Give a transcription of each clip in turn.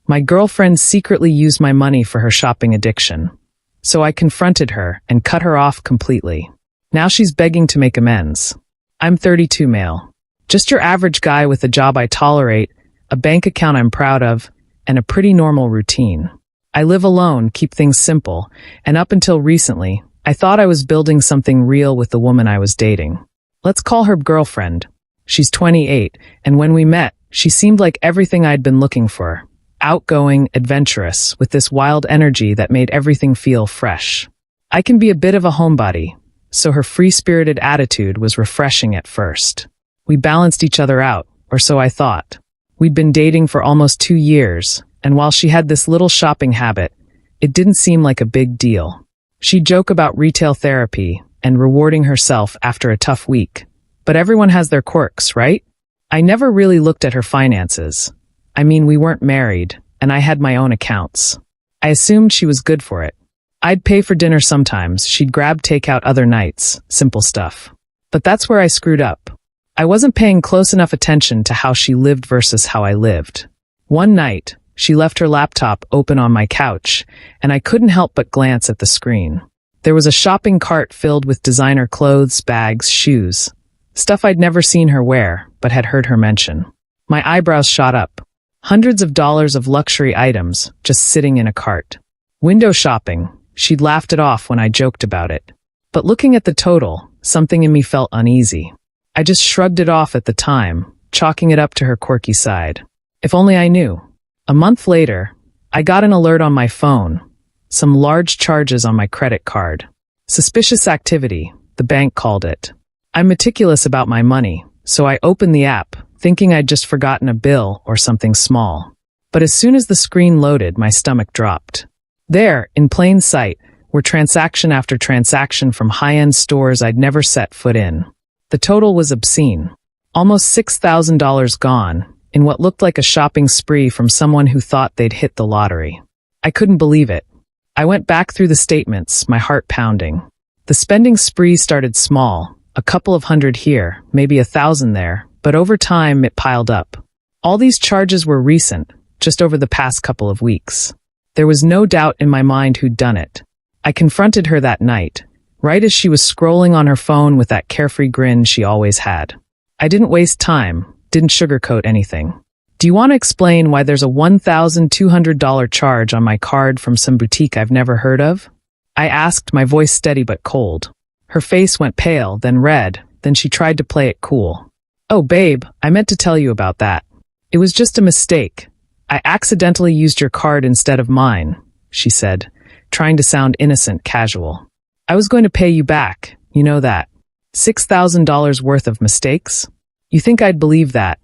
My girlfriend secretly used my money for her shopping addiction. So I confronted her and cut her off completely. Now she's begging to make amends. I'm 32 male. Just your average guy with a job I tolerate, a bank account I'm proud of, and a pretty normal routine. I live alone, keep things simple, and up until recently, I thought I was building something real with the woman I was dating. Let's call her girlfriend. She's 28, and when we met, she seemed like everything I'd been looking for. Outgoing, adventurous, with this wild energy that made everything feel fresh. I can be a bit of a homebody, so her free-spirited attitude was refreshing at first. We balanced each other out, or so I thought. We'd been dating for almost 2 years, and while she had this little shopping habit, it didn't seem like a big deal. She'd joke about retail therapy and rewarding herself after a tough week. But everyone has their quirks, right? I never really looked at her finances. I mean, we weren't married, and I had my own accounts. I assumed she was good for it. I'd pay for dinner sometimes, she'd grab takeout other nights, simple stuff. But that's where I screwed up. I wasn't paying close enough attention to how she lived versus how I lived. One night, she left her laptop open on my couch, and I couldn't help but glance at the screen. There was a shopping cart filled with designer clothes, bags, shoes. Stuff I'd never seen her wear, but had heard her mention. My eyebrows shot up. Hundreds of dollars of luxury items just sitting in a cart. Window shopping. She'd laughed it off when I joked about it. But looking at the total, something in me felt uneasy. I just shrugged it off at the time, chalking it up to her quirky side. If only I knew. A month later, I got an alert on my phone. Some large charges on my credit card. Suspicious activity, the bank called it. I'm meticulous about my money, so I opened the app, thinking I'd just forgotten a bill or something small. But as soon as the screen loaded, my stomach dropped. There, in plain sight, were transaction after transaction from high-end stores I'd never set foot in. The total was obscene. Almost $6,000 gone, in what looked like a shopping spree from someone who thought they'd hit the lottery. I couldn't believe it. I went back through the statements, my heart pounding. The spending spree started small, a couple of hundred here, maybe 1,000 there, but over time it piled up. All these charges were recent, just over the past couple of weeks. There was no doubt in my mind who'd done it. I confronted her that night, right as she was scrolling on her phone with that carefree grin she always had. I didn't waste time, didn't sugarcoat anything. Do you want to explain why there's a $1,200 charge on my card from some boutique I've never heard of? I asked, my voice steady but cold. Her face went pale, then red, then she tried to play it cool. Oh, babe, I meant to tell you about that. It was just a mistake. I accidentally used your card instead of mine, she said, trying to sound innocent, casual. I was going to pay you back, you know that. $6,000 worth of mistakes? You think I'd believe that?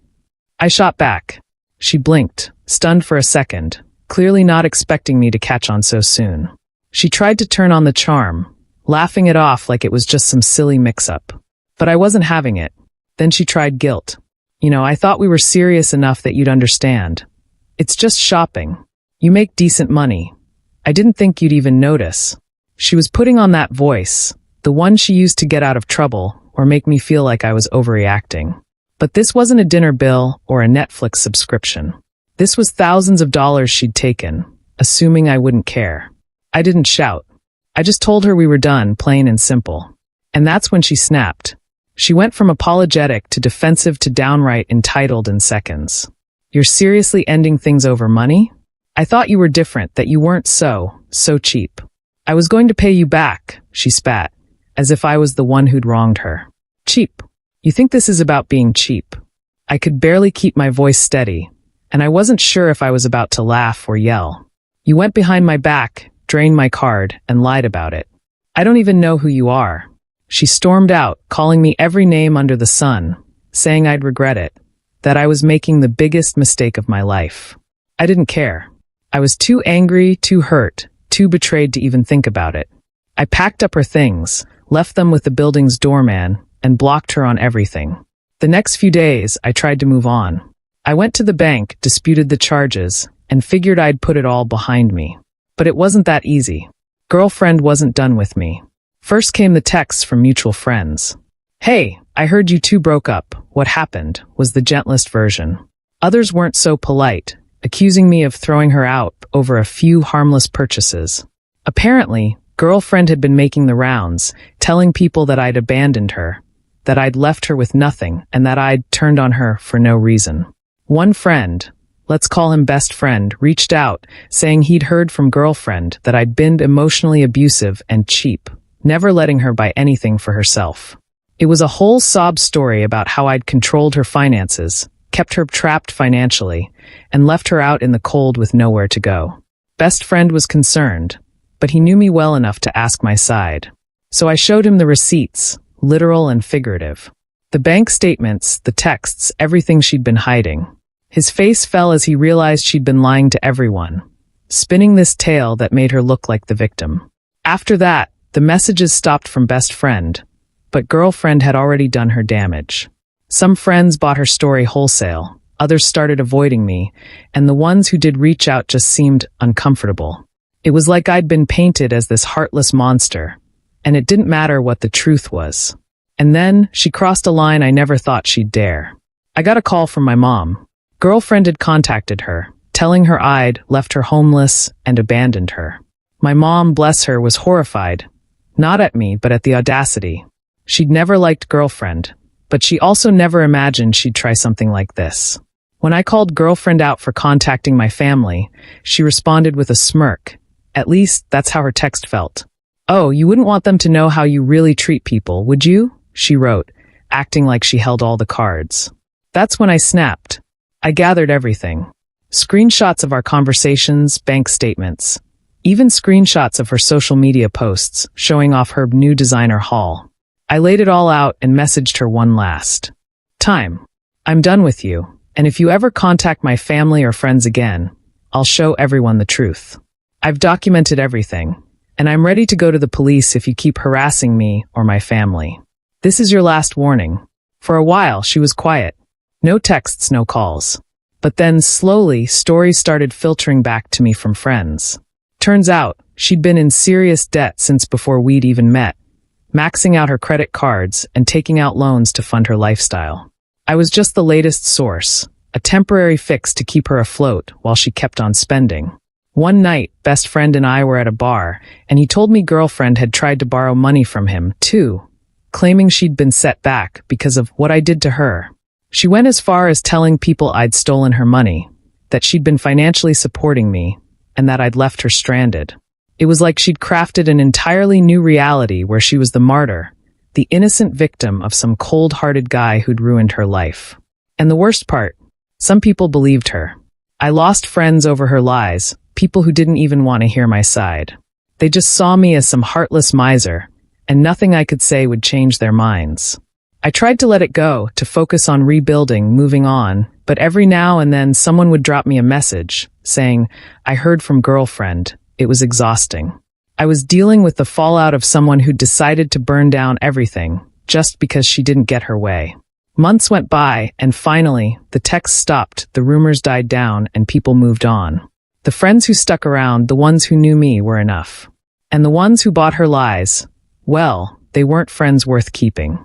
I shot back. She blinked, stunned for a second, clearly not expecting me to catch on so soon. She tried to turn on the charm, laughing it off like it was just some silly mix-up. But I wasn't having it. Then she tried guilt. You know, I thought we were serious enough that you'd understand. It's just shopping. You make decent money. I didn't think you'd even notice. She was putting on that voice, the one she used to get out of trouble or make me feel like I was overreacting. But this wasn't a dinner bill or a Netflix subscription. This was thousands of dollars she'd taken, assuming I wouldn't care. I didn't shout. I just told her we were done, plain and simple. And that's when she snapped. She went from apologetic to defensive to downright entitled in seconds. You're seriously ending things over money? I thought you were different, that you weren't so cheap. I was going to pay you back, she spat, as if I was the one who'd wronged her. Cheap. You think this is about being cheap? I could barely keep my voice steady, and I wasn't sure if I was about to laugh or yell. You went behind my back, drained my card, and lied about it. I don't even know who you are. She stormed out, calling me every name under the sun, saying I'd regret it, that I was making the biggest mistake of my life. I didn't care. I was too angry, too hurt, too betrayed to even think about it. I packed up her things, left them with the building's doorman, and blocked her on everything. The next few days, I tried to move on. I went to the bank, disputed the charges, and figured I'd put it all behind me. But it wasn't that easy. Girlfriend wasn't done with me. First came the texts from mutual friends. Hey, I heard you two broke up. What happened? Was the gentlest version. Others weren't so polite, accusing me of throwing her out over a few harmless purchases. Apparently, girlfriend had been making the rounds, telling people that I'd abandoned her, that I'd left her with nothing, and that I'd turned on her for no reason. One friend, let's call him best friend, reached out, saying he'd heard from girlfriend that I'd been emotionally abusive and cheap, never letting her buy anything for herself. It was a whole sob story about how I'd controlled her finances, kept her trapped financially, and left her out in the cold with nowhere to go. Best friend was concerned, but he knew me well enough to ask my side. So I showed him the receipts, literal and figurative. The bank statements, the texts, everything she'd been hiding. His face fell as he realized she'd been lying to everyone, spinning this tale that made her look like the victim. After that, the messages stopped from best friend, but girlfriend had already done her damage. Some friends bought her story wholesale, others started avoiding me, and the ones who did reach out just seemed uncomfortable. It was like I'd been painted as this heartless monster, and it didn't matter what the truth was. And then she crossed a line I never thought she'd dare. I got a call from my mom. Girlfriend had contacted her, telling her I'd left her homeless and abandoned her. My mom, bless her, was horrified, not at me, but at the audacity. She'd never liked girlfriend, but she also never imagined she'd try something like this. When I called girlfriend out for contacting my family, she responded with a smirk. At least, that's how her text felt. "Oh, you wouldn't want them to know how you really treat people, would you?" she wrote, acting like she held all the cards. That's when I snapped. I gathered everything. Screenshots of our conversations, bank statements, even screenshots of her social media posts showing off her new designer haul. I laid it all out and messaged her one last time. "I'm done with you, and if you ever contact my family or friends again, I'll show everyone the truth. I've documented everything, and I'm ready to go to the police if you keep harassing me or my family. This is your last warning." For a while, she was quiet. No texts, no calls. But then, slowly, stories started filtering back to me from friends. Turns out, she'd been in serious debt since before we'd even met, maxing out her credit cards and taking out loans to fund her lifestyle. I was just the latest source, a temporary fix to keep her afloat while she kept on spending. One night, best friend and I were at a bar, and he told me girlfriend had tried to borrow money from him, too, claiming she'd been set back because of what I did to her. She went as far as telling people I'd stolen her money, that she'd been financially supporting me, and that I'd left her stranded. It was like she'd crafted an entirely new reality where she was the martyr, the innocent victim of some cold-hearted guy who'd ruined her life. And the worst part, some people believed her. I lost friends over her lies, people who didn't even want to hear my side. They just saw me as some heartless miser, and nothing I could say would change their minds. I tried to let it go, to focus on rebuilding, moving on, but every now and then someone would drop me a message, saying, "I heard from girlfriend." It was exhausting. I was dealing with the fallout of someone who decided to burn down everything, just because she didn't get her way. Months went by, and finally, the texts stopped, the rumors died down, and people moved on. The friends who stuck around, the ones who knew me, were enough. And the ones who bought her lies, well, they weren't friends worth keeping.